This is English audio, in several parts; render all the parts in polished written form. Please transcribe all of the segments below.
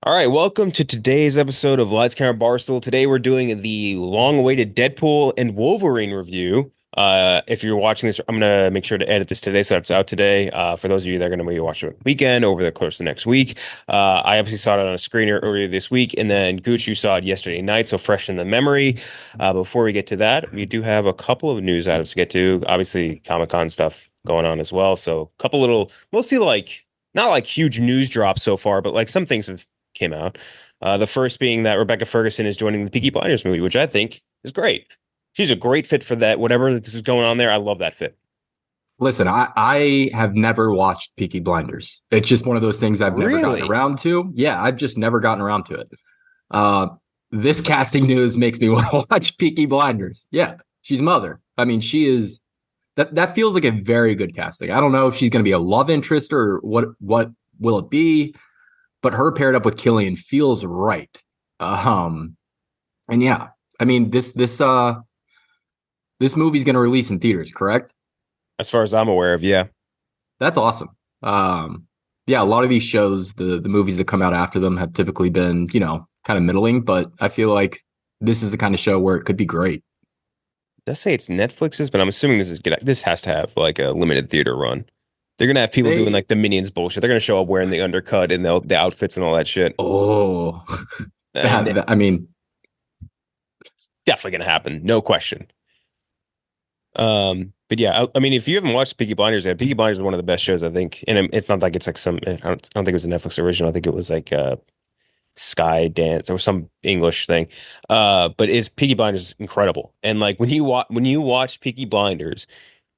All right, welcome to today's episode of Lights Camera Barstool. Today we're doing the long-awaited Deadpool and Wolverine review. If you're watching this, I'm gonna make sure to edit this today so it's out today. For those of you that are gonna be watching it on the weekend over the course of the next week, I obviously saw it on a screener earlier this week, and then Gooch, you saw it yesterday night, so fresh in the memory. Before we get to that, we do have a couple of news items to get to. Obviously, Comic-Con stuff going on as well, so a couple little, mostly like not like huge news drops so far, but like some things have came out. The first being that Rebecca Ferguson is joining the Peaky Blinders movie, which I think is great. She's a great fit for that. Whatever this is going on there, I love that fit. Listen, I have never watched Peaky Blinders. It's just one of those things I've never gotten Really? around to. Yeah, I've just never gotten around to it. Uh, this casting news makes me want to watch Peaky Blinders. Yeah, she's Mother. I mean, she is that feels like a very good casting. I don't know if she's going to be a love interest or what will it be, but her paired up with Killian feels right. And yeah, I mean this movie's going to release in theaters, correct? As far as I'm aware of, yeah. That's awesome. Yeah, a lot of these shows, the movies that come out after them have typically been, kind of middling, but I feel like this is the kind of show where it could be great. Does say it's Netflix's, but I'm assuming this is good. This has to have like a limited theater run. They're gonna have people doing They like the Minions bullshit. They're gonna show up wearing the undercut and the outfits and all that shit. oh And I mean, definitely gonna happen, no question. But yeah, I mean, if you haven't watched Peaky Blinders yet, Peaky Blinders is one of the best shows I think, and it's not like it's like some. I don't think it was a Netflix original. I think it was like Sky Dance or some English thing. But it's Peaky Blinders is incredible, and like when you watch Peaky Blinders,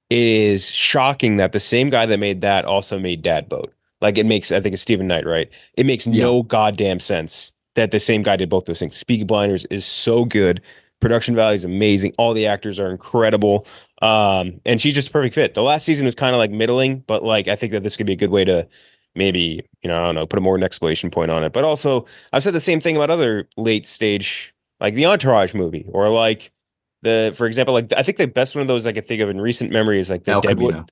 it is shocking that the same guy that made that also made Dad Boat. Like it makes, I think it's Stephen Knight, right? It makes yeah, no goddamn sense that the same guy did both those things. Peaky Blinders is so good. Production value is amazing. All the actors are incredible. And she's just a perfect fit. The last season was kind of like middling, but like I think that this could be a good way to maybe, I don't know, put a more an exclamation point on it. But also, I've said the same thing about other late stage, like the Entourage movie, or like for example, like I think the best one of those I could think of in recent memory is like the El Deadwood. Camino.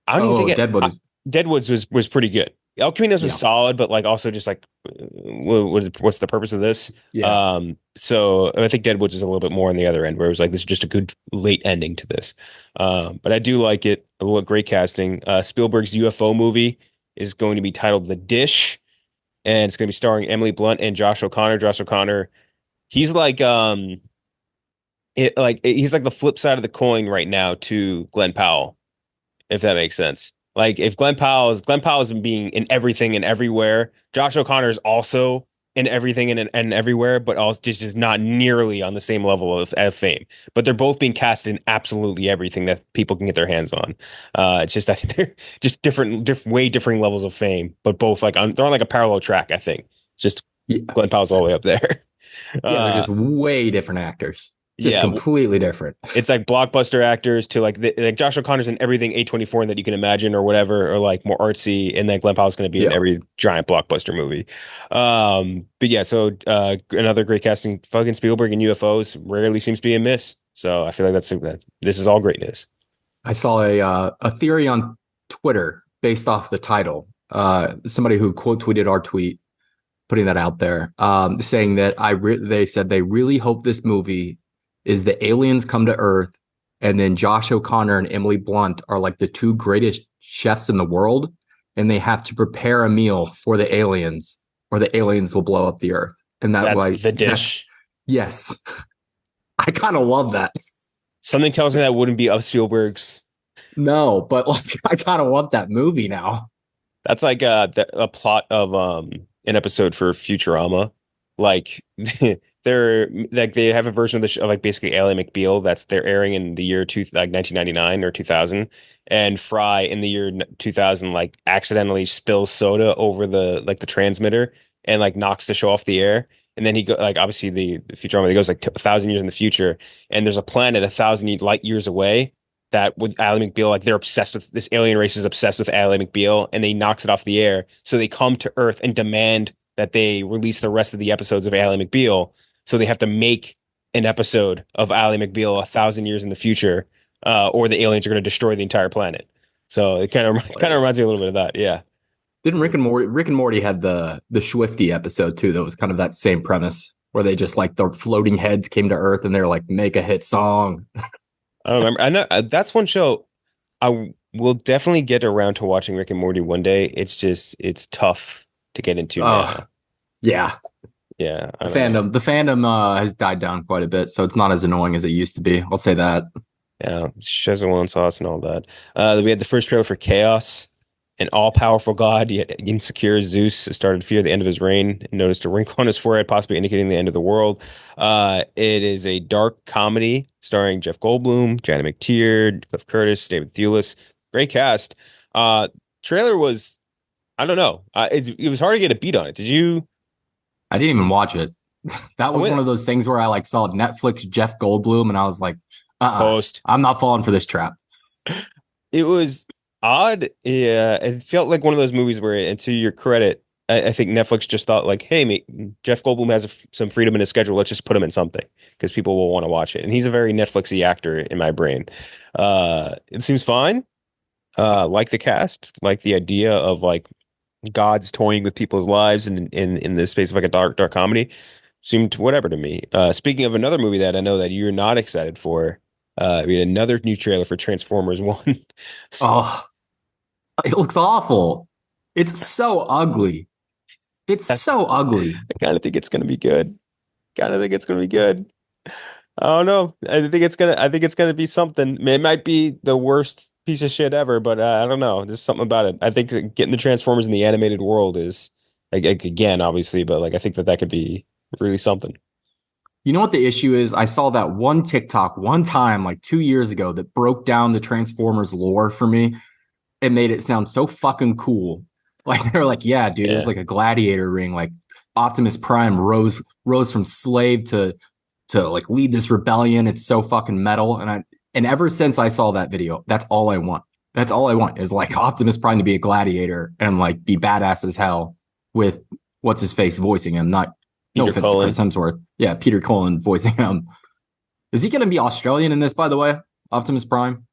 I don't even Oh, think it. Deadwood is Deadwoods was pretty good. El Camino's was yeah, solid, but like also just like what's the purpose of this? yeah. So I think Deadwoods is a little bit more on the other end, where it was like this is just a good late ending to this. But I do like it. A little great casting. Spielberg's UFO movie is going to be titled The Dish, and it's going to be starring Emily Blunt and Josh O'Connor. Josh O'Connor, he's like he's like the flip side of the coin right now to Glenn Powell, if that makes sense. Like if Glenn Powell is being in everything and everywhere. Josh O'Connor is also in everything and everywhere, but also just not nearly on the same level of fame. But they're both being cast in absolutely everything that people can get their hands on. It's just I think they're just way different levels of fame, but both like they're on like a parallel track. I think it's just Yeah, Glenn Powell's all the way up there. yeah, they're Uh, just way different actors. Just yeah, completely different. it's like blockbuster actors to like Josh O'Connor's in everything A24 that you can imagine or whatever, or like more artsy, and then Glenn Powell's going to be in Yeah. every giant blockbuster movie. But yeah, so another great casting. Fucking Spielberg and UFOs rarely seems to be a miss. So I feel like this is all great news. I saw a theory on Twitter based off the title. Somebody who quote tweeted our tweet, putting that out there, saying that they said they really hope this movie is the aliens come to Earth, and then Josh O'Connor and Emily Blunt are like the two greatest chefs in the world, and they have to prepare a meal for the aliens, or the aliens will blow up the Earth. And that That's way, the dish. yes, I kind of love that. Something tells me that wouldn't be of Spielberg's. No, but like I kind of want that movie now. That's like a plot of an episode for Futurama. Like they're like they have a version of the show, of like basically Ally McBeal that's they're airing in the year like 1999 or 2000, and Fry in the year 2000 like accidentally spills soda over the transmitter and like knocks the show off the air. And then he go like obviously the Futurama he goes like 1,000 years in the future, and there's a planet 1,000 light years away that with Ally McBeal, like they're obsessed with this alien race is obsessed with Ally McBeal, and they knocks it off the air. So they come to Earth and demand that they release the rest of the episodes of Ally McBeal. So they have to make an episode of Ally McBeal 1,000 years in the future, or the aliens are going to destroy the entire planet. So it kind of Hilarious. reminds me a little bit of that. Yeah. Didn't Rick and Morty had the Swifty episode too that was kind of that same premise where they just like the floating heads came to Earth and they're like make a hit song. I don't remember. I know that's one show will definitely get around to watching Rick and Morty one day. It's just it's tough to get into Oh now. yeah, Yeah, I the don't know. fandom has died down quite a bit, so it's not as annoying as it used to be. I'll say that. Yeah, Szechuan sauce and all that. We had the first trailer for Chaos, an all-powerful god, yet insecure Zeus started to fear the end of his reign and noticed a wrinkle on his forehead, possibly indicating the end of the world. It is a dark comedy starring Jeff Goldblum, Janet McTeer, Cliff Curtis, David Thewlis. Great cast. Uh, Trailer was, I don't know. It was hard to get a beat on it. Did you? I didn't even watch it. That I was one went of those things where I like saw Netflix Jeff Goldblum and I was like, post. I'm not falling for this trap. It was odd. Yeah, it felt like one of those movies where, and to your credit, I think Netflix just thought like, hey, mate, Jeff Goldblum has some freedom in his schedule. Let's just put him in something because people will want to watch it. And he's a very Netflixy actor in my brain. It seems fine. Like the cast, like the idea of like gods toying with people's lives in the space of like a dark comedy seemed whatever to me. Speaking of another movie that I know that you're not excited for, we had another new trailer for Transformers One. Oh, it looks awful. It's so ugly. It's That's, so ugly. I kind of think it's gonna be good. Kind of think it's gonna be good. I don't know. I think it's gonna be something. It might be the worst piece of shit ever, but I don't know. There's something about it. I think that getting the Transformers in the animated world is like again, obviously, but like I think that that could be really something. You know what the issue is? I saw that one TikTok one time like 2 years ago that broke down the Transformers lore for me and made it sound so fucking cool. Like they're like, yeah, dude, it was Yeah. like a gladiator ring. Like Optimus Prime rose from slave to like lead this rebellion. It's so fucking metal. And ever since I saw that video, that's all I want. That's all I want is like Optimus Prime to be a gladiator and like be badass as hell with what's his face voicing him. Not no Peter offense to Chris Cullen. Hemsworth. Yeah, Peter Cullen voicing him. Is he gonna be Australian in this, by the way? Optimus Prime?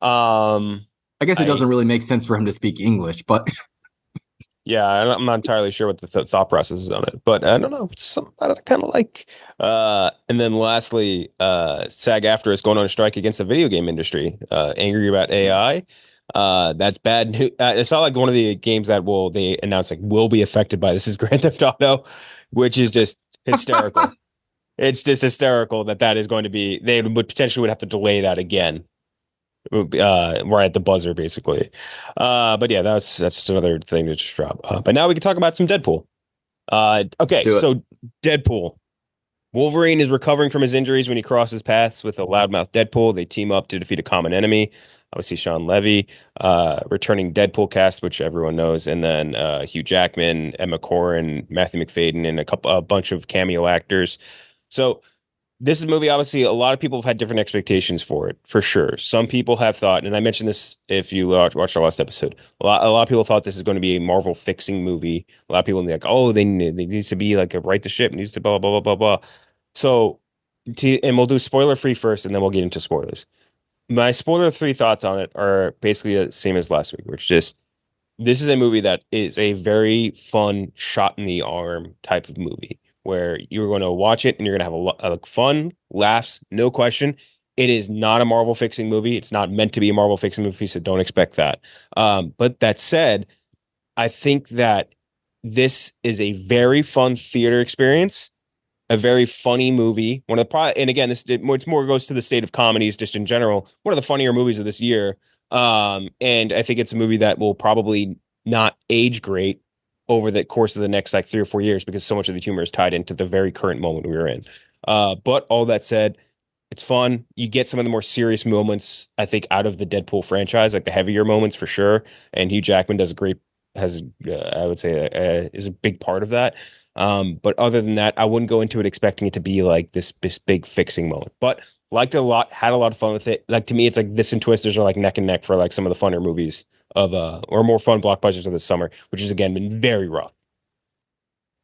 Um, I guess it I doesn't really make sense for him to speak English, but Yeah, I'm not entirely sure what the thought process is on it, but I don't know. It's something that I kind of like. And then lastly, SAG-AFTRA is going on a strike against the video game industry, angry about AI. That's bad news. It's not like one of the games that will they announce like will be affected by this is Grand Theft Auto, which is just hysterical. It's just hysterical that that is going to be they would potentially would have to delay that again right at the buzzer, basically. But yeah, that's just another thing to just drop. But now we can talk about some Deadpool. let's Okay, do it. so Deadpool. Wolverine is recovering from his injuries when he crosses paths with a loudmouth Deadpool. They team up to defeat a common enemy. Obviously, Sean Levy, returning Deadpool cast, which everyone knows, and then Hugh Jackman, Emma Corrin, Matthew McFadden, and a bunch of cameo actors. So this is a movie, obviously, a lot of people have had different expectations for it, for sure. Some people have thought, and I mentioned this if you watched our last episode, a lot of people thought this is going to be a Marvel fixing movie. A lot of people like, oh, they needs to be like a right the ship, needs to blah, blah, blah, blah, blah. So, and we'll do spoiler free first, and then we'll get into spoilers. My spoiler free thoughts on it are basically the same as last week, which just this is a movie that is a very fun shot in the arm type of movie where you're going to watch it and you're going to have a fun, laughs, no question. It is not a Marvel fixing movie. It's not meant to be a Marvel fixing movie, so don't expect that. But that said, I think that this is a very fun theater experience, a very funny movie. One of the and again, it's more goes to the state of comedies just in general. One of the funnier movies of this year. And I think it's a movie that will probably not age great over the course of the next like 3 or 4 years because so much of the humor is tied into the very current moment we are in. But all that said, it's fun. You get some of the more serious moments, I think, out of the Deadpool franchise, like the heavier moments for sure. And Hugh Jackman does a great, has I would say, is a big part of that. But other than that, I wouldn't go into it expecting it to be like this big fixing moment. But liked it a lot, had a lot of fun with it. Like to me, it's like this and Twisters are like neck and neck for like some of the funner movies of or more fun blockbusters of this summer, which has again been very rough.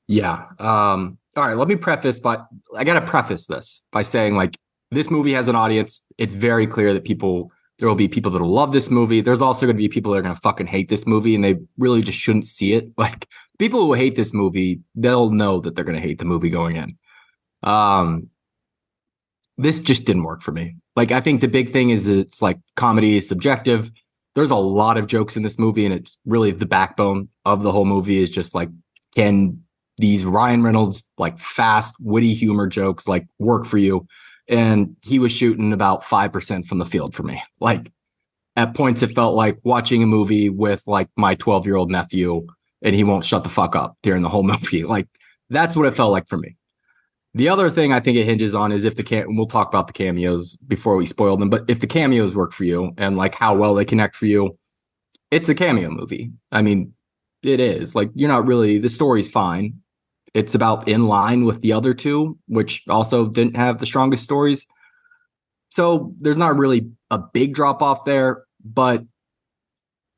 Yeah. All right, let me preface, but I gotta preface this by saying like this movie has an audience. It's very clear that people There will be people that will love this movie. There's also going to be people that are going to fucking hate this movie, and they really just shouldn't see it. Like people who hate this movie, they'll know that they're going to hate the movie going in. Um, this just didn't work for me. Like I think the big thing is it's like comedy is subjective. There's a lot of jokes in this movie, and it's really the backbone of the whole movie is just like, can these Ryan Reynolds like fast, witty humor jokes like work for you? And he was shooting about 5% from the field for me. Like at points, it felt like watching a movie with like my 12-year-old nephew, and he won't shut the fuck up during the whole movie. Like that's what it felt like for me. The other thing I think it hinges on is if we'll talk about the cameos before we spoil them, but if the cameos work for you and like how well they connect for you, it's a cameo movie. I mean, it is like you're not really, the story's fine. It's about in line with the other two, which also didn't have the strongest stories. So there's not really a big drop off there, but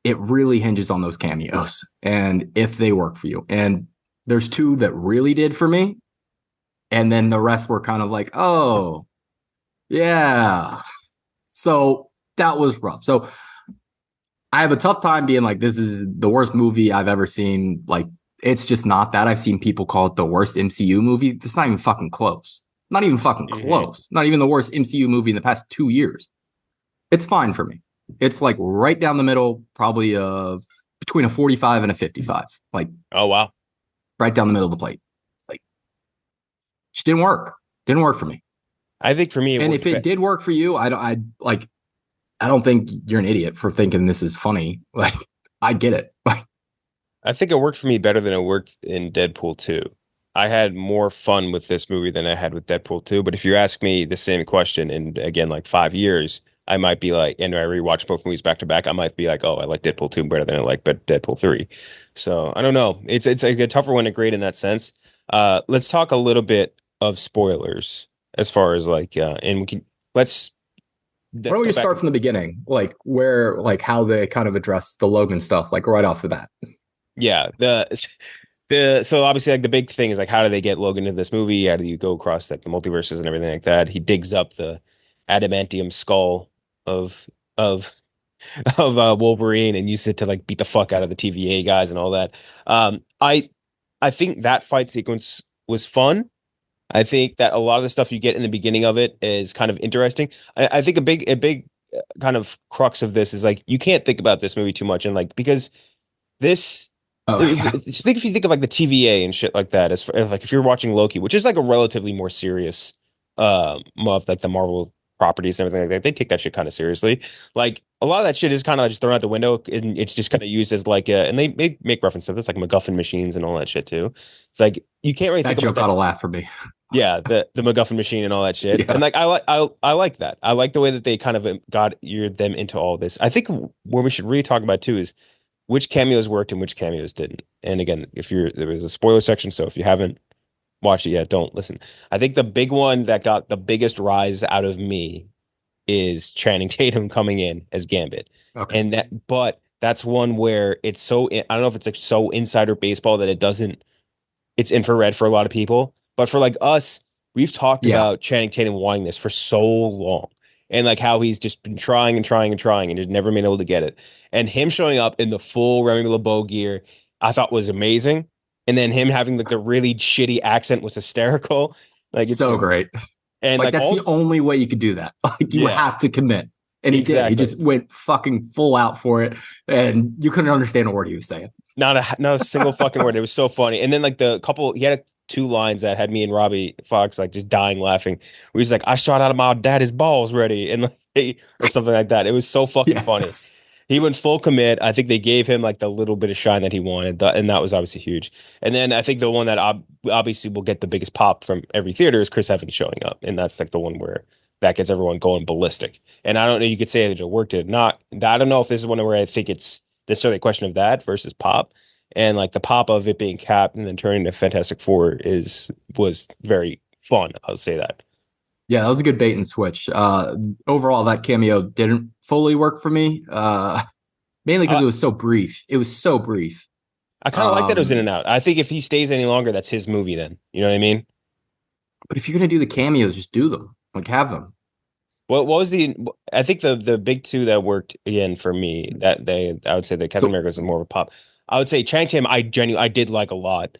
it really hinges on those cameos and if they work for you. And there's two that really did for me. And then the rest were kind of like, oh, yeah. So that was rough. So I have a tough time being like, this is the worst movie I've ever seen. Like, it's just not that. I've seen people call it the worst MCU movie. It's not even fucking close. Not even fucking Hmm. close. Not even the worst MCU movie in the past 2 years. It's fine for me. It's like right down the middle, probably between a 45 and a 55. Like Oh wow. right down the middle of the plate. Like just didn't work. Didn't work for me. I think for me it And if worked it did work for you, I don't think you're an idiot for thinking this is funny. Like I get it. Like I think it worked for me better than it worked in Deadpool 2. I had more fun with this movie than I had with Deadpool 2. But if you ask me the same question in again like 5 years, I might be like, and I rewatch both movies back to back, I might be like, oh, I like Deadpool 2 better than I like Deadpool 3. So I don't know. It's like a tougher one to grade in that sense. Let's talk a little bit of spoilers as far as like and we can let's why let's don't we go just back. start from the beginning? Like where like how they kind of address the Logan stuff, like right off the bat. Yeah, the so obviously like the big thing is like how do they get Logan into this movie? How do you go across like the multiverses and everything like that? He digs up the adamantium skull of of Wolverine and use it to like beat the fuck out of the TVA guys and all that. I think that fight sequence was fun. I think that a lot of the stuff you get in the beginning of it is kind of interesting. I think a big kind of crux of this is like you can't think about this movie too much and like because this Oh yeah. think if you think of like the TVA and shit like that, as like if you're watching Loki, which is like a relatively more serious of like the Marvel properties and everything like that, they take that shit kind of seriously. Like a lot of that shit is kind of just thrown out the window and it's just kind of used as like and they make reference to this like MacGuffin machines and all that shit too. It's like you can't really That think about joke got that. a laugh for me. Yeah, the MacGuffin machine and all that shit. And Yeah. like I like that. I like the way that they kind of got them into all this. I think what we should really talk about too is which cameos worked and which cameos didn't. And again, if you're there was a spoiler section, so if you haven't watched it yet, don't listen. I think the big one that got the biggest rise out of me is Channing Tatum coming in as Gambit. Okay. And but that's one where it's so I don't know if it's like so insider baseball that it's infrared for a lot of people. But for like us, we've talked Yeah. about Channing Tatum wanting this for so long. And like how he's just been trying and trying and trying and just never been able to get it. And him showing up in the full Remy LeBeau gear, I thought was amazing. And then him having like the really shitty accent was hysterical. Like it's So great. and Like like that's the all only way you could do that. Like you yeah, have to commit. And he did. He exactly. just went fucking full out for it. And you couldn't understand a word he was saying. Not a single fucking word. It was so funny. And then like the couple, he had two lines that had me and Robbie Fox like just dying laughing. We was like, I shot out of my daddy's balls ready, and like or something like that. It was so fucking funny. Yes. He went full commit. I think they gave him like the little bit of shine that he wanted, and that was obviously huge. And then I think the one that obviously will get the biggest pop from every theater is Chris Evans showing up, and that's like the one where that gets everyone going ballistic. And I don't know, you could say that it worked, it not. I don't know if this is one where I think it's necessarily a question of that versus pop. And like the pop of it being capped and then turning to Fantastic Four was very fun. I'll say that. Yeah, that was a good bait and switch. Overall, that cameo didn't fully work for me. Mainly because I it was so brief. It was so brief. I kind of like that it was in Um, and out. I think if he stays any longer, that's his movie then. You know what I mean? but if you're gonna do the cameos, just do them. Like have them. What was the? I think the big two that worked again for me that they I would say that Captain So America was more of a pop. I would say Channing Tatum I did like a lot,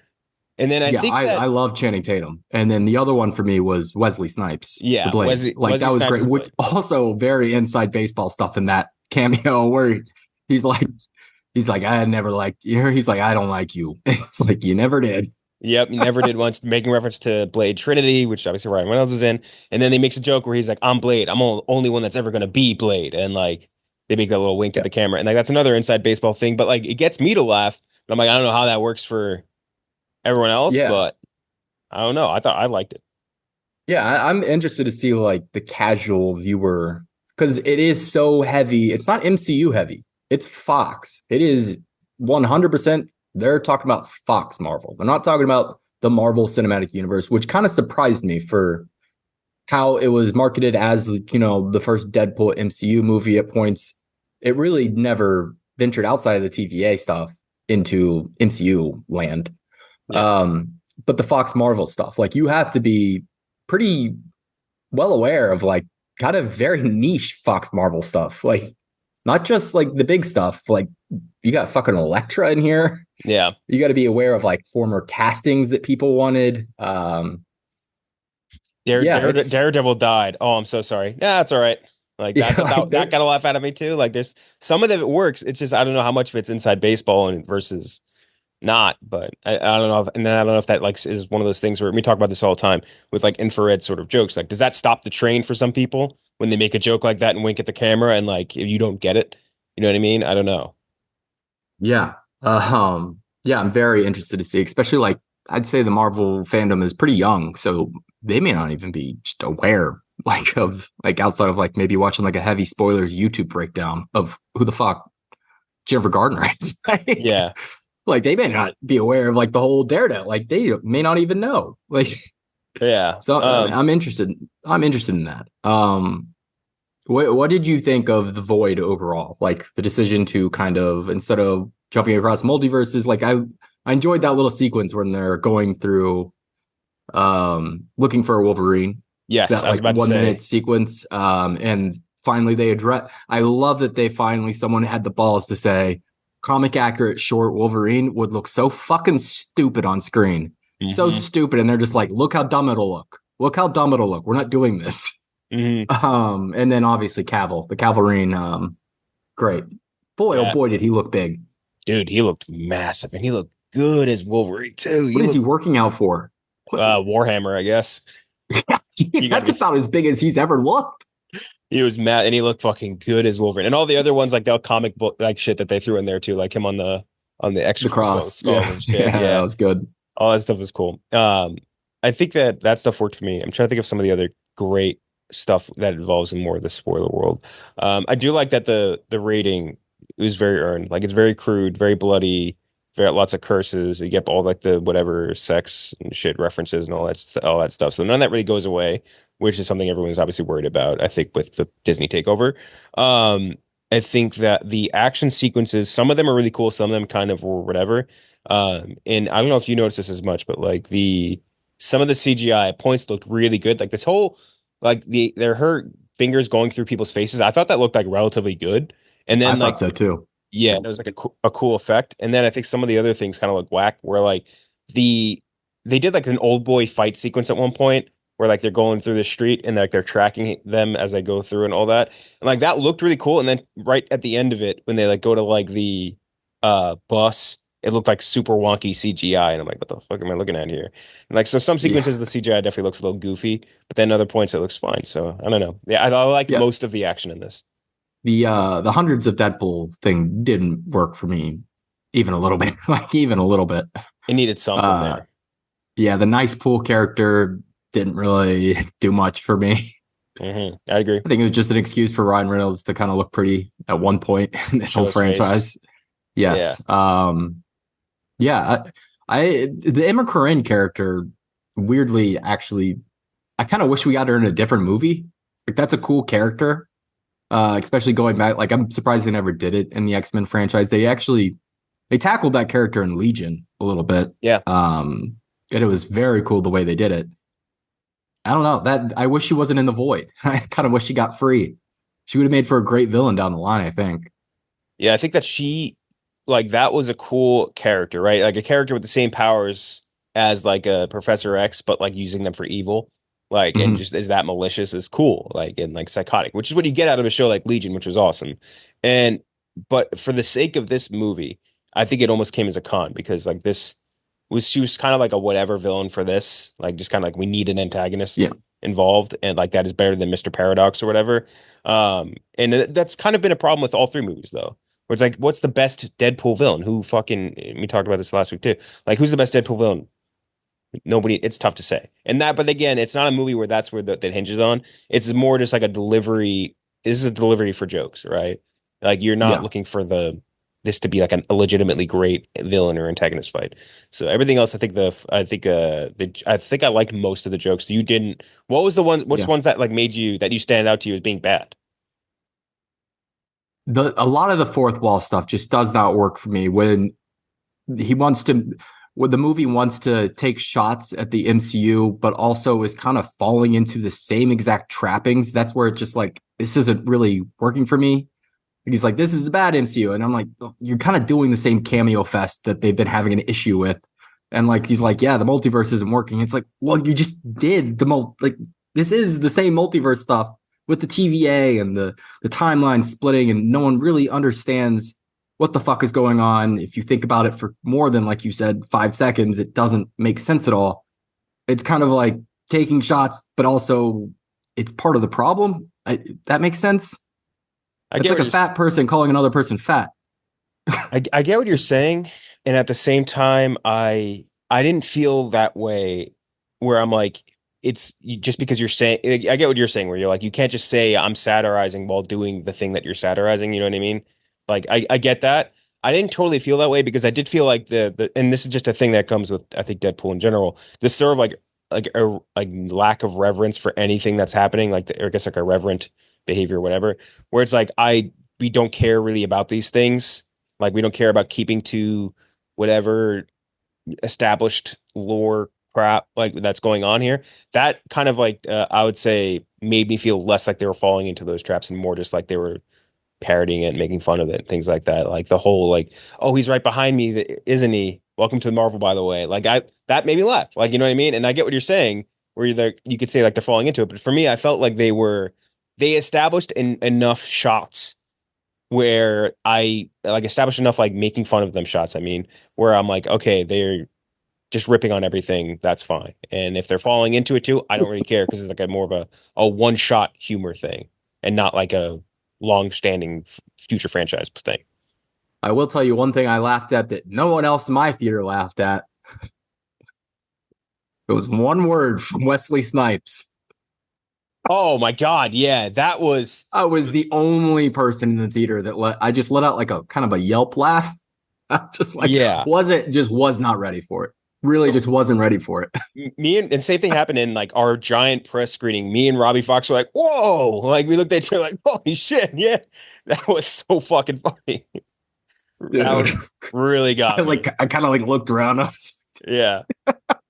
and then I yeah, think I that love Channing Tatum, and then the other one for me was Wesley Snipes, the yeah, Blade. Like Wesley that was Snipes great. is Which Blade. also very inside baseball stuff in that cameo where he's like, he's like, I never liked you. He's like, I don't like you. It's like you never did. Yep, he never did once, making reference to Blade Trinity, which obviously Ryan Reynolds was in. And then he makes a joke where he's like, "I'm Blade. I'm the only one that's ever gonna be Blade." And like they make that little wink to Yeah, the camera, and like that's another inside baseball thing. But like it gets me to laugh. But I'm like, I don't know how that works for everyone else, yeah, but I don't know. I thought I liked it. yeah. I'm interested to see like the casual viewer because it is so heavy. It's not MCU heavy. It's Fox. It is 100%. They're talking about Fox Marvel. They're not talking about the Marvel Cinematic Universe, which kind of surprised me for how it was marketed as, you know, the first Deadpool MCU movie at points. It really never ventured outside of the TVA stuff into MCU land. Yeah, Um, but the Fox Marvel stuff, like you have to be pretty well aware of like kind of very niche Fox Marvel stuff. Like not just like the big stuff. Like you got fucking Elektra in here. yeah. You got to be aware of like former castings that people wanted. Yeah, it's Daredevil died. Oh, I'm so sorry. Yeah, that's all right. Like yeah, like that there. got a laugh out of me too. Like there's some of it works. It's just I don't know how much of it's inside baseball and versus not. But I don't know. And then I don't know if that like is one of those things where we talk about this all the time with like infrared sort of jokes. Like, does that stop the train for some people when they make a joke like that and wink at the camera and like if you don't get it, you know what I mean? I don't know. Yeah. Yeah, I'm very interested to see, especially like I'd say the Marvel fandom is pretty young, so they may not even be just aware like of like outside of like maybe watching like a heavy spoilers YouTube breakdown of who the fuck Jennifer Gardner is. Yeah, Like they may not be aware of like the whole Daredevil. Like they may not even know. Like yeah. so I'm interested. I'm interested in that. What did you think of the Void overall? Like the decision to kind of instead of jumping across multiverses, like I enjoyed that little sequence when they're going through looking for a Wolverine. Yes, That I was like about to 1 minute say. sequence. And finally they address I love that they finally someone had the balls to say comic accurate short Wolverine would look so fucking stupid on screen. So Hmm. stupid. And they're just like, look how dumb it'll look. Look how dumb it'll look. We're not doing this. Hmm. And then obviously Cavill, the Calverine, great. Boy, oh Yeah, boy, did he look big. dude, he looked massive and he looked good as Wolverine too. What He is he looked working out for? What, Warhammer, I guess. You got to that's be. about as big as he's ever looked. He was mad, and he looked fucking good as Wolverine. And all the other ones, like the comic book like shit that they threw in there too, like him on the The extra cross. skulls Yeah. and shit. Yeah, that Yeah, was good. all that stuff was cool. I think that stuff worked for me. I'm trying to think of some of the other great stuff that involves in more of the spoiler world. I do like that the rating was very earned. Like it's very crude, very bloody, very lots of curses. You get all like the whatever sex and shit references and all that stuff. So none of that really goes away, which is something everyone's obviously worried about. I think with the Disney takeover. Um, I think that the action sequences, some of them are really cool, some of them kind of were whatever. And I don't know if you noticed this as much, but like the some of the CGI at points looked really good. Like this whole like her fingers going through people's faces. I thought that looked like relatively good. And I then thought like so too. yeah, it was like a cool effect. And then I think some of the other things kind of look whack where like the they did like an old boy fight sequence at one point where like they're going through the street and like they're tracking them as they go through and all that. And like that looked really cool. And then right at the end of it, when they like go to like the bus, it looked like super wonky CGI. And I'm like, what the fuck am I looking at here? And like so some Yeah. sequences of the CGI definitely looks a little goofy, but then other points it looks fine. So I don't know. Yeah, I like Yeah. most of the action in this. The hundreds of Deadpool thing didn't work for me even a little bit. Like even a little bit. It needed something Uh there. yeah, the nice pool character didn't really do much for me. I agree. I think it was just an excuse for Ryan Reynolds to kind of look pretty at one point in this Show whole his face. franchise. Yeah. Yes. Yeah. The Emma Corrin character, weirdly, actually, I kind of wish we got her in a different movie. Like that's a cool character. Especially going back, like I'm surprised they never did it in the X-Men franchise. They tackled that character in Legion a little bit. Yeah. And it was very cool the way they did it. I don't know. That I wish she wasn't in the void. I kind of wish she got free. She would have made for a great villain down the line, I think. Yeah, I think that like that was a cool character, right? Like a character with the same powers as like a Professor X, but like using them for evil. Like, and Mhm. just is that malicious is cool, like, and like psychotic, which is what you get out of a show like Legion, which was awesome. And, but for the sake of this movie, I think it almost came as a con because like she was kind of like a whatever villain for this, like just kind of like we need an antagonist Yeah, involved, and like that is better than Mr. Paradox or whatever. And that's kind of been a problem with all three movies though. Where it's like, what's the best Deadpool villain? Who fucking, we talked about this last week too. Like, who's the best Deadpool villain? Nobody, it's tough to say. And that, but again, it's not a movie where that's where that hinges on. It's more just like a delivery. This is a delivery for jokes, right? Like, you're not yeah, looking for this to be like a legitimately great villain or antagonist fight. So everything else, I think I liked most of the jokes. You didn't, what's yeah. ones that like made you, that you stand out to you as being bad? A lot of the fourth wall stuff just does not work for me when he wants to when the movie wants to take shots at the MCU, but also is kind of falling into the same exact trappings. That's where it just like this isn't really working for me. And he's like, "This is the bad MCU," and I'm like, oh, "You're kind of doing the same cameo fest that they've been having an issue with." And like he's like, "Yeah, the multiverse isn't working." It's like, well, you just did like this is the same multiverse stuff with the TVA and the timeline splitting, and no one really understands what the fuck is going on. If you think about it for more than, like you said, 5 seconds, it doesn't make sense at all. It's kind of like taking shots, but also it's part of the problem. That makes sense. I It's get like what a you're, s- fat person calling another person fat. I get what you're saying, and at the same time, I didn't feel that way. Where I'm like, just because you're saying, I get what you're saying, where you're like, you can't just say I'm satirizing while doing the thing that you're satirizing. You know what I mean? Like, I get that. I didn't totally feel that way because I did feel like and this is just a thing that comes with I think Deadpool in general. This sort of like a like lack of reverence for anything that's happening, like or I guess like irreverent behavior, or whatever. Where it's like we don't care really about these things, like we don't care about keeping to whatever established lore crap like that's going on here. That kind of like I would say made me feel less like they were falling into those traps and more just like they were parodying it, making fun of it, things like that. Like the whole like, oh, he's right behind me, isn't he? Welcome to the Marvel, by the way. Like I that made me laugh. Like you know what I mean? And I get what you're saying, where you could say like they're falling into it, but for me, I felt like they established enough shots where I like established enough like making fun of them shots. I mean, where I'm like, okay, they're just ripping on everything. That's fine. And if they're falling into it too, I don't really care because it's like a more of a one shot humor thing and not like a long standing future franchise thing. I will tell you one thing I laughed at that no one else in my theater laughed at. It was one word from Wesley Snipes. Oh my God. Yeah. That was, I was the only person in the theater that I just let out like a kind of a yelp laugh. I just like yeah. was not ready for it. Really So just wasn't ready for it. me and same thing happened in like our giant press screening. Me and Robbie Fox were like, whoa. Like we looked at each other like, holy shit. Yeah. That was so fucking funny. Dude. That really got me. I kind of like looked around. I was Yeah.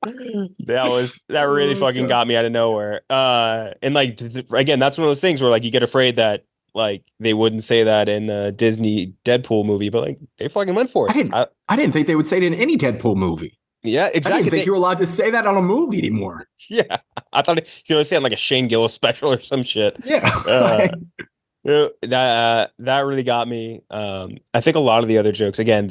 That really oh fucking god. got me out of nowhere. And like again, that's one of those things where like you get afraid that like they wouldn't say that in a Disney Deadpool movie, but like they fucking went for I it. didn't I didn't think they would say it in any Deadpool movie. Yeah, I didn't exactly. think you were allowed to say that on a movie anymore. Yeah, I thought you could say it on like a Shane Gillis special or some shit. Yeah. Uh, yeah, that really got me. I think a lot of the other jokes, again,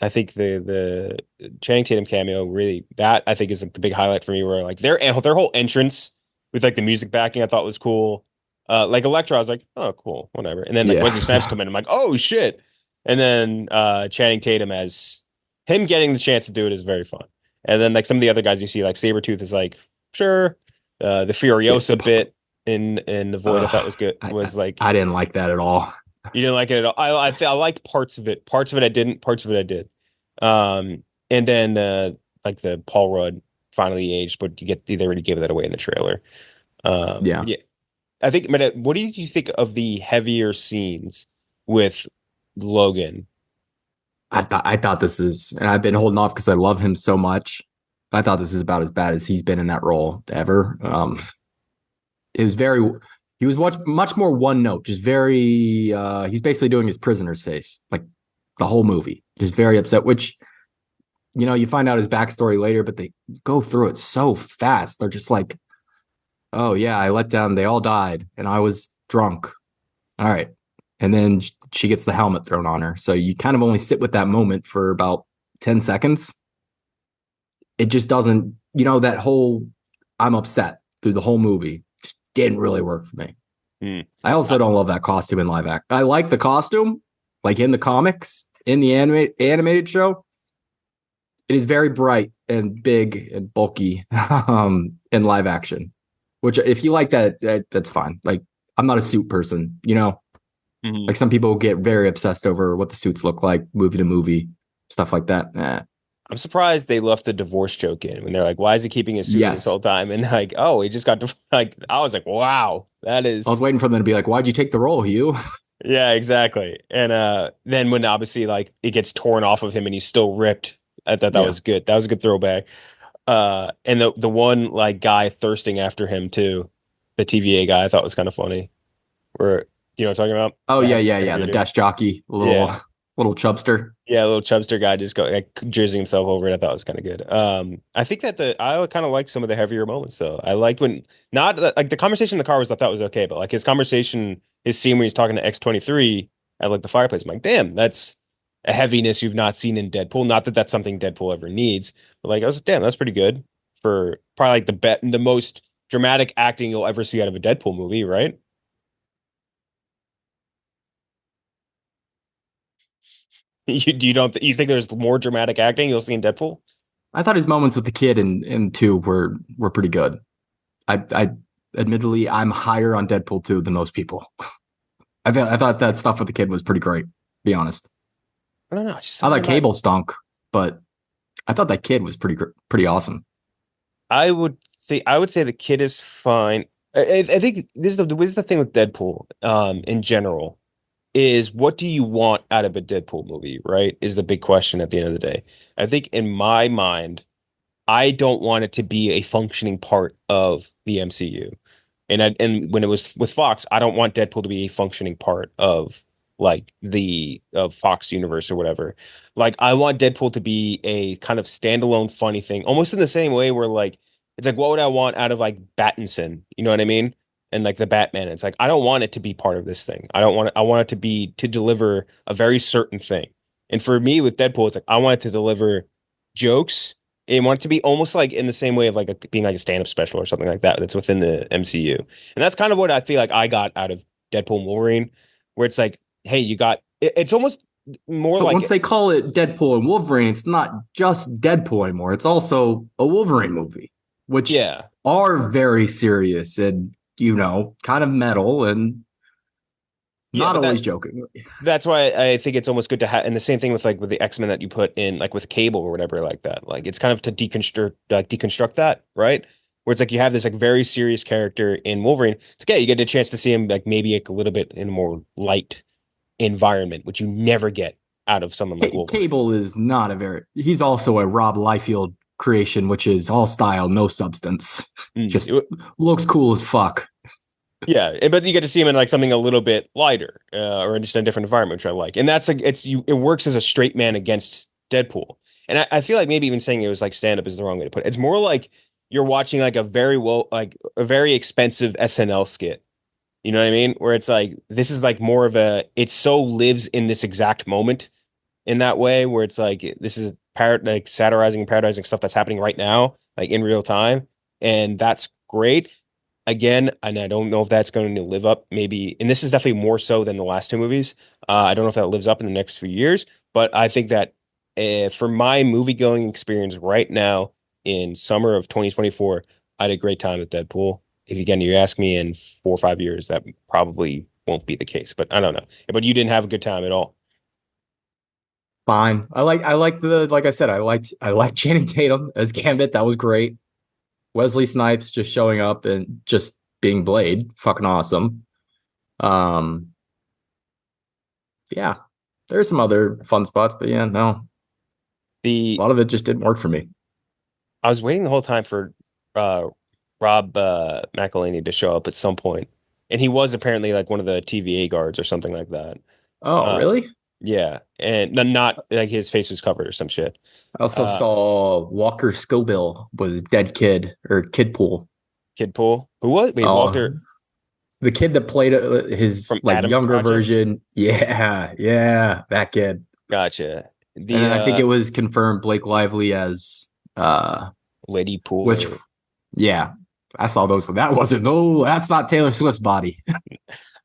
I think the Channing Tatum cameo really that I think is like the big highlight for me. Where like their whole entrance with like the music backing, I thought was cool. Like Electra, I was like, oh, cool, whatever. And then like Yeah. Wesley Snipes come in, I'm like, oh shit. And then Channing Tatum as him getting the chance to do it is very fun. And then like some of the other guys you see, like Sabretooth is like, sure. The Yeah. Furiosa bit in the Void I thought was good. Was like I didn't like that at all. you didn't like it at all. I liked parts of it. Parts of it I didn't. Parts of it I did. And then like the Paul Rudd finally aged, but they already gave that away in the trailer. Yeah. Yeah, I think. But what do you think of the heavier scenes with Logan? I thought this is, and I've been holding off because I love him so much. I thought this is about as bad as he's been in that role ever. it was very. He was much more one note, just very. He's basically doing his prisoner's face, like the whole movie, just very upset. Which you find out his backstory later, but they go through it so fast. They're just like, "Oh yeah, I let down. They all died, and I was drunk." All right, and then she gets the helmet thrown on her. So you kind of only sit with that moment for about 10 seconds. It just doesn't. That whole I'm upset through the whole movie just didn't really work for me. Hmm. I also don't love that costume in live act. I like the costume, like in the comics, in the animated show. It is very bright and big and bulky in live action. Which, if you like that's fine. Like, I'm not a suit person, Mhm. Like some people get very obsessed over what the suits look like, movie to movie, stuff like that. I'm surprised they left the divorce joke in when they're like, "Why is he keeping a suit on this Yes, whole time?" And like, "Oh, he just got like." I was like, "Wow, that I was is." waiting for them to be like, "Why'd you take the role, Hugh?" Yeah, exactly. And then when obviously like it gets torn off of him and he's still ripped, I thought that Yeah. was good. That was a good throwback. And the one like guy thirsting after him too, the TVA guy, I thought was kind of funny. Where you know what I'm talking about? Oh The yeah, yeah, yeah. heavier The dude. desk jockey, little Yeah. little chubster. Yeah, a little chubster guy just go like jerseying himself over it. I thought it was kind of good. I think that I kind of like some of the heavier moments though. I liked when not like the conversation in the car was I thought was okay, but like his scene where he's talking to X-23 at like the fireplace. I'm like, damn, that's a heaviness you've not seen in Deadpool. Not that that's something Deadpool ever needs, but like I was damn, that's pretty good for probably like the most dramatic acting you'll ever see out of a Deadpool movie, right? You don't you think there's more dramatic acting you'll see in Deadpool? I thought his moments with the kid in two were pretty good. I admittedly I'm higher on Deadpool 2 than most people. I thought that stuff with the kid was pretty great, to be honest. I don't know, just I something thought about Cable stunk, but I thought that kid was pretty awesome. I would say the kid is fine. I think this is the thing with Deadpool, in general, is what do you want out of a Deadpool movie, right? Is the big question at the end of the day. I think in my mind, I don't want it to be a functioning part of the MCU. And when it was with Fox, I don't want Deadpool to be a functioning part of like the of Fox universe or whatever. Like I want Deadpool to be a kind of standalone funny thing, almost in the same way where like it's like what would I want out of like Battinson? You know what I mean? And like the Batman, it's like I don't want it to be part of this thing. I want it to be to deliver a very certain thing. And for me with Deadpool, it's like I want it to deliver jokes and want it to be almost like in the same way of like being like a stand-up special or something like that that's within the MCU. And that's kind of what I feel like I got out of Deadpool and Wolverine, where it's like, hey, it's almost more But once like they call it Deadpool and Wolverine, it's not just Deadpool anymore. It's also a Wolverine movie, which yeah. are very serious and kind of metal and Yeah, not but always joking. that's why I think it's almost good to have and the same thing with like with the X-Men that you put in like with Cable or whatever like that. Like it's kind of to deconstruct that, right? Where it's like you have this like very serious character in Wolverine. It's okay, you get a chance to see him like maybe like a little bit in a more light environment, which you never get out of someone like Wolverine. Cable is not a very. He's also a Rob Liefeld creation, which is all style, no substance. Mm. Just looks cool as fuck. Yeah, but you get to see him in like something a little bit lighter, or just in a different environment, which I like. And that's like it works as a straight man against Deadpool. And I feel like maybe even saying it was like stand up is the wrong way to put it. It's more like you're watching like a very expensive SNL skit. You know what I mean? Where it's like this is like more of it so lives in this exact moment in that way where it's like this is like satirizing and parodizing stuff that's happening right now, like in real time, and that's great. Again, and I don't know if that's going to live up, maybe, and this is definitely more so than the last two movies. I don't know if that lives up in the next few years, but I think that for my movie going experience right now in summer of 2024, I had a great time with Deadpool. If again you ask me in 4 or 5 years, that probably won't be the case, but I don't know. But you didn't have a good time at all. Fine. I like the like I said, I liked Channing Tatum as Gambit. That was great. Wesley Snipes just showing up and just being Blade, fucking awesome. Um, yeah. There's some other fun spots, but yeah, no. A The lot of it just didn't work for me. I was waiting the whole time for uh Rob McElhenney to show up at some point, and he was apparently like one of the TVA guards or something like that. Oh, Uh, really? yeah, and not like his face was covered or some shit. I also Uh, saw Walker Scobell was Dead Kid or Kid Pool. Kid Pool, who was wait Oh, Walter the kid that played his from like Adam younger Project. version. Yeah, yeah, that kid. Gotcha. And The then I think it was confirmed Blake Lively as Lady Pool which or yeah, I saw those. That wasn't no, that's not Taylor Swift's body.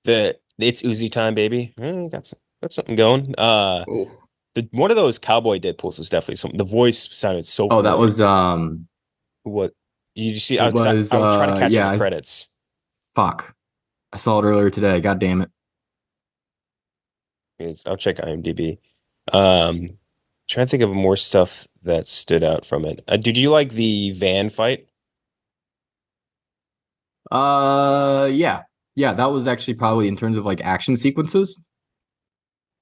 the it's Uzi time, baby. Got something going. Oh, One of those cowboy Deadpools was definitely something. The voice sounded so oh, that familiar. was What you see? it was I'm trying to catch in the yeah, credits. fuck. I saw it earlier today. God damn it. I'll check IMDb. Trying to think of more stuff that stood out from it. Did you like the van fight? Yeah. Yeah, that was actually probably in terms of like action sequences,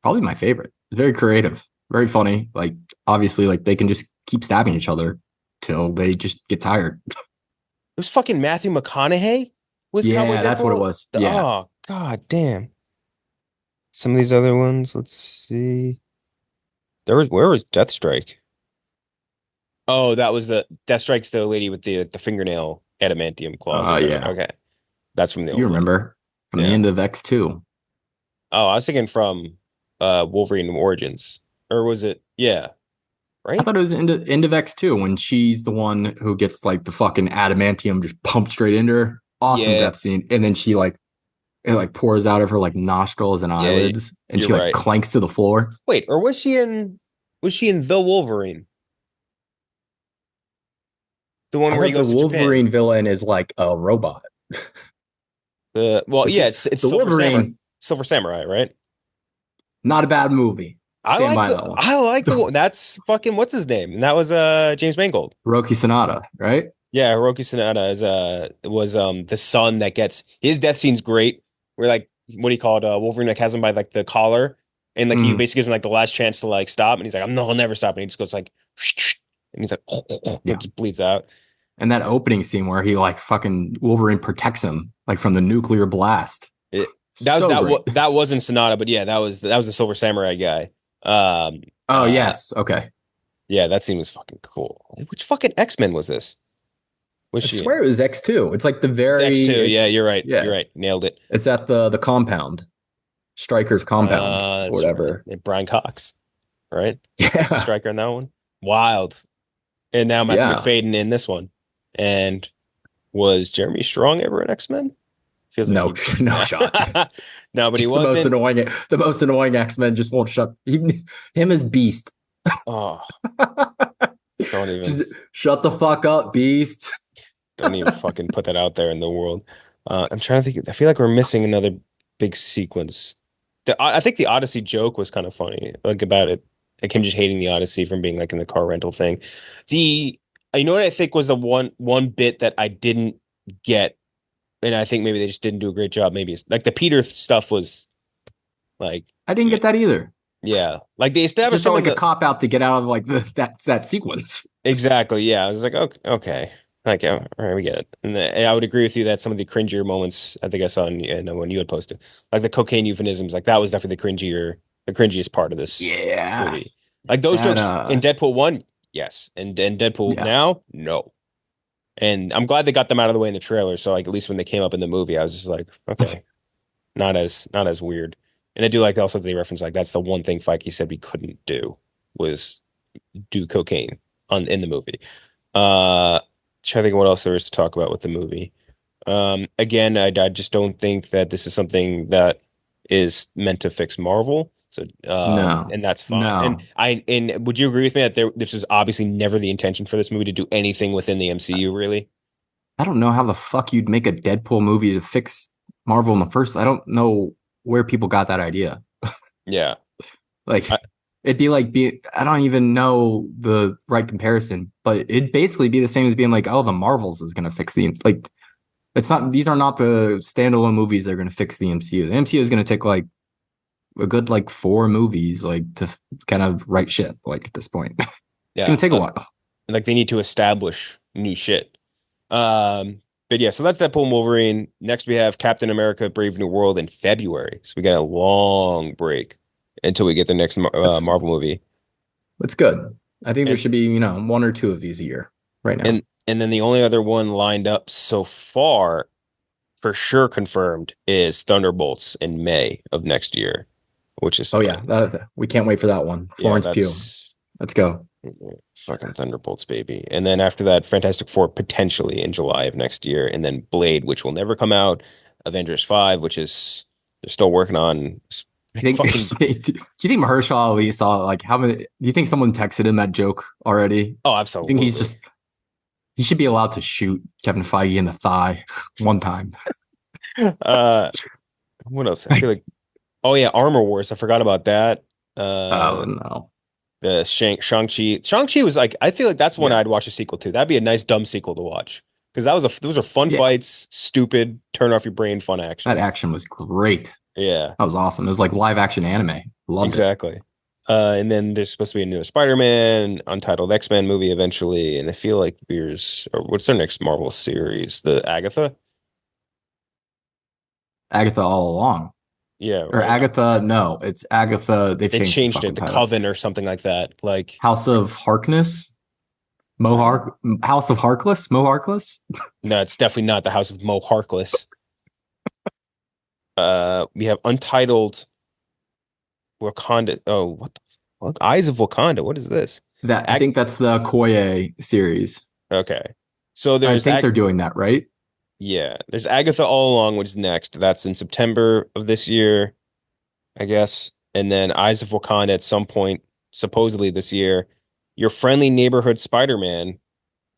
probably my favorite. Very creative, very funny. Like obviously like they can just keep stabbing each other till they just get tired. It was fucking Matthew McConaughey was Cowboy Yeah, that's what it Deadpool. was. Yeah. Oh, god damn. Some of these other ones, let's see. Where was Deathstrike? Oh, that was the Deathstrike's the lady with the fingernail adamantium claws or whatever. Yeah. Okay. That's from the You old one. remember from the Yeah. end of X2. Oh, I was thinking from Wolverine Origins. Or was it? Yeah, I right? thought it was end of X2 when she's the one who gets like the fucking adamantium just pumped straight into her. Awesome Yeah, death scene. And then she like it like pours out of her like nostrils and yeah, eyelids and you're she like right. clanks to the floor. Wait, or was she in The Wolverine? The one I where he thought the goes to Japan? Wolverine villain is like a robot. Well, Which yeah, is it's the Wolverine, Silver Samurai, right? not a bad movie. Stand by that one. I like that's fucking what's his name? And that was James Mangold. Roki Sonata, right? Yeah, Hiroki Sanada is was the son that gets his death scene's great. Where like what he called Wolverine like has him by like the collar and like he Mm, basically gives him like the last chance to like stop and he's like I'll never stop and he just goes like and he's like it yeah. just bleeds out. And that opening scene where he like fucking Wolverine protects him like from the nuclear blast. It, So great. that wasn't Sonata, but yeah, that was the Silver Samurai guy. Um Oh uh yes, okay. yeah, that scene was fucking cool. Which fucking X-Men was this? Was I she in? swear it was X2. It's like the It's very X2. Yeah, it's you're right. You're yeah. right. Nailed it. It's at the compound. Stryker's compound or That's right. whatever. And Brian Cox, right? He's the Yeah. striker in that one. Wild. And now Matthew Yeah. McFadden in this one. And was Jeremy Strong ever an X-Men? Feels like No, he. no shot. No, but he Just wasn't. the most annoying X-Men just won't shut him as Beast. Oh, don't even Just shut the fuck up, Beast. don't even fucking put that out there in the world. I'm trying to think. I feel like we're missing another big sequence. I think the Odyssey joke was kind of funny, like about it, like him just hating the Odyssey from being like in the car rental thing. The you know what I think was the one bit that I didn't get, and I think maybe they just didn't do a great job. Maybe it's like the Peter stuff was like, I didn't get that either. yeah, like they It just established him felt in like a the cop out to get out of like that sequence. exactly. Yeah, I was like, okay, okay. Like, yeah, all right, we get it. And I would agree with you that some of the cringier moments, I think I saw when you had posted, like the cocaine euphemisms, like that was definitely the cringiest part of this Yeah. movie. Like those That jokes in Deadpool 1, yes. And Deadpool yeah. now, no. And I'm glad they got them out of the way in the trailer. So like at least when they came up in the movie, I was just like, okay, not as weird. And I do like also they reference like that's the one thing Feige said we couldn't do was do cocaine in the movie. Trying to think what else there is to talk about with the movie. Again, I just don't think that this is something that is meant to fix Marvel. So, No. and that's fine. No. And would you agree with me that this was obviously never the intention for this movie to do anything within the MCU, really? I don't know how the fuck you'd make a Deadpool movie to fix Marvel in the first. I don't know where people got that idea. Yeah. Like I, it'd be like I don't even know the right comparison, but it'd basically be the same as being like, oh, the Marvels is gonna fix the like it's not these are not the standalone movies that are gonna fix the MCU. The MCU is gonna take like a good like 4 movies like to kind of write shit like at this point. It's yeah. gonna take a while. Like they need to establish new shit. But But yeah, so that's Deadpool and Wolverine. Next, we have Captain America: Brave New World in February. So we got a long break until we get the next That's Marvel movie. that's good. I think there And should be, one or two of these a year right now. and then the only other one lined up so far, for sure confirmed, is Thunderbolts in May of next year, which is Oh yeah, we can't wait for that one. yeah, Florence Pugh. that's Let's go. fucking Thunderbolts, baby. And then after that, Fantastic Four potentially in July of next year, and then Blade, which will never come out. Avengers 5, which is they're still working on. You think Fucking do you think Mahershala Ali saw like how many do you think someone texted him that joke already? oh, You think absolutely. he should be allowed to shoot Kevin Feige in the thigh one time. Uh, what else? I feel like oh yeah, Armor Wars. I forgot about that. Oh Uh, no. the Shang-Chi. Shang-Chi was like I feel like that's one Yeah. I'd watch a sequel to. That'd be a nice dumb sequel to watch because that was a those are fun Yeah. fights, stupid, turn off your brain, fun That action. action was great. Yeah. That was awesome. It was like live action anime. Loved it. Exactly. And then there's supposed to be another Spider-Man, Untitled X-Men movie eventually, and I feel like there's or what's their next Marvel series? The Agatha? Agatha all along. Yeah, Or right. Agatha, no, it's Agatha. They've They changed the changed fucking it, the title. Coven or something like that. Like, House of Harkness? is that it? House of Harkless? Mo Harkless? No, it's definitely not the House of Mo Harkless. We have Untitled Wakanda. Oh, what the fuck? Eyes of Wakanda. What is this? That I Ag think that's the Koye series. okay. So I there's think Ag they're doing that, right? yeah, there's Agatha All Along, which is next. That's in September of this year. I guess. And then Eyes of Wakanda at some point, supposedly this year. Your Friendly Neighborhood Spider-Man,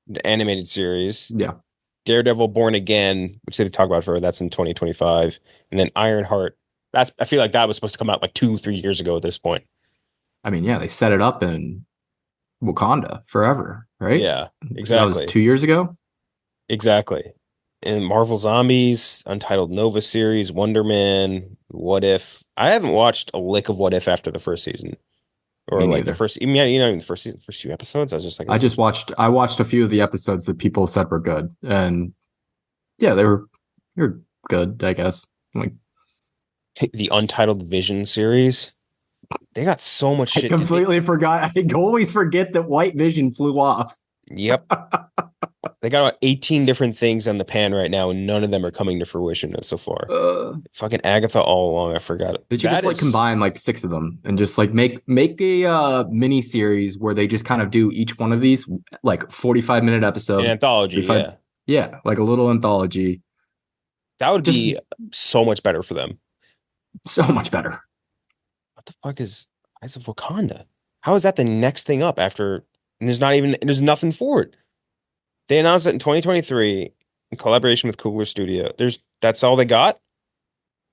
the animated series. Yeah. Daredevil Born Again, which they've talked about for that's in 2025. And then Ironheart. That's I feel like that was supposed to come out like 2, 3 years ago at this point. I mean, yeah, they set it up in Wakanda forever, right? Yeah, That was exactly. 2 years ago. Exactly. And Marvel Zombies, Untitled Nova series, Wonder Man, What If. I haven't watched a lick of What If after the first season. Or Me like the neither. first, even yeah, even the first few episodes. I was just like, this is I watched a few of the episodes that people said were good. And yeah, they were good, I guess. Like the Untitled Vision series. They got so much I shit. Did they? completely forgot. I always forget that White Vision flew off. Yep. They got about 18 different things on the pan right now, and none of them are coming to fruition so far. Fucking Agatha all along. I forgot. They should That just like is combine like six of them and just like make a mini series where they just kind of do each one of these like 45-minute an episode, anthology, 45, yeah. yeah, like a little anthology. That would Just be so much better for them. so much better. What the fuck is Eyes of Wakanda? How is that the next thing up after? And there's nothing for it. They announced it in 2023 in collaboration with Coogler Studio. That's all they got.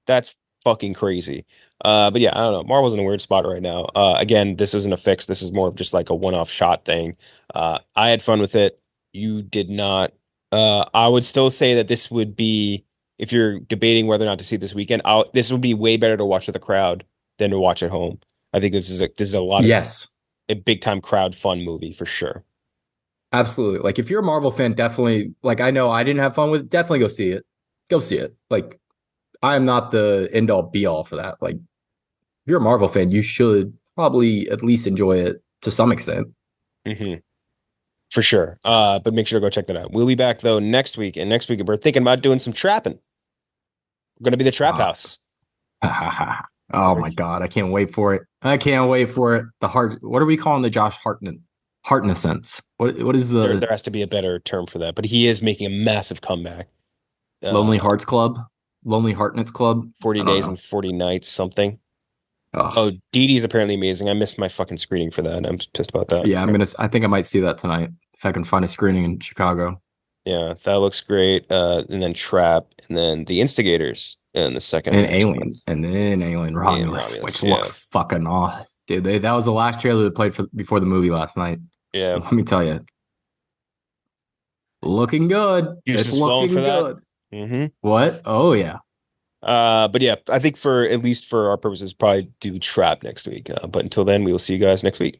That's fucking crazy. But yeah, I don't know. Marvel's in a weird spot right now. Again, this isn't a fix. This is more of just like a one-off shot thing. I had fun with it. You did not. I would still say that this would be, if you're debating whether or not to see this weekend, this would be way better to watch with a crowd than to watch at home. I think this is a lot of Yes, a big time crowd fun movie for sure. absolutely. Like if you're a Marvel fan, definitely. Like I know I didn't have fun with it. Definitely go see it. Go see it. Like I am not the end all be all for that. Like if you're a Marvel fan, you should probably at least enjoy it to some extent. Hmm. For sure. But make sure to go check that out. We'll be back though next week, and next week we're thinking about doing some trapping. We're gonna be the Trap Uh, House. oh my god, I can't wait for it. I can't wait for it. The heart. What are we calling the Josh Hartnett? Hartnessence. What is There the has to be a better term for that, but he is making a massive comeback. Lonely Uh, Hearts Club? Lonely Hartnett's Club? 40 I don't days know. and 40 nights, something. Oh Oh, Dee Dee's apparently amazing. I missed my fucking screening for that. I'm pissed about that. yeah, I think I might see that tonight if I can find a screening in Chicago. Yeah, that looks great. And then Trap, and then The Instigators in the second of And next Alien, month. and then Alien And Romulus, Romulus, which yeah. looks fucking awesome. Dude, that was the last trailer that played for before the movie last night. Yeah. Let me tell you, looking good. It's Juices flowing for looking that. good. Hmm. What? Oh yeah. But yeah, I think for at least for our purposes, probably do Trap next week. But until then, we will see you guys next week.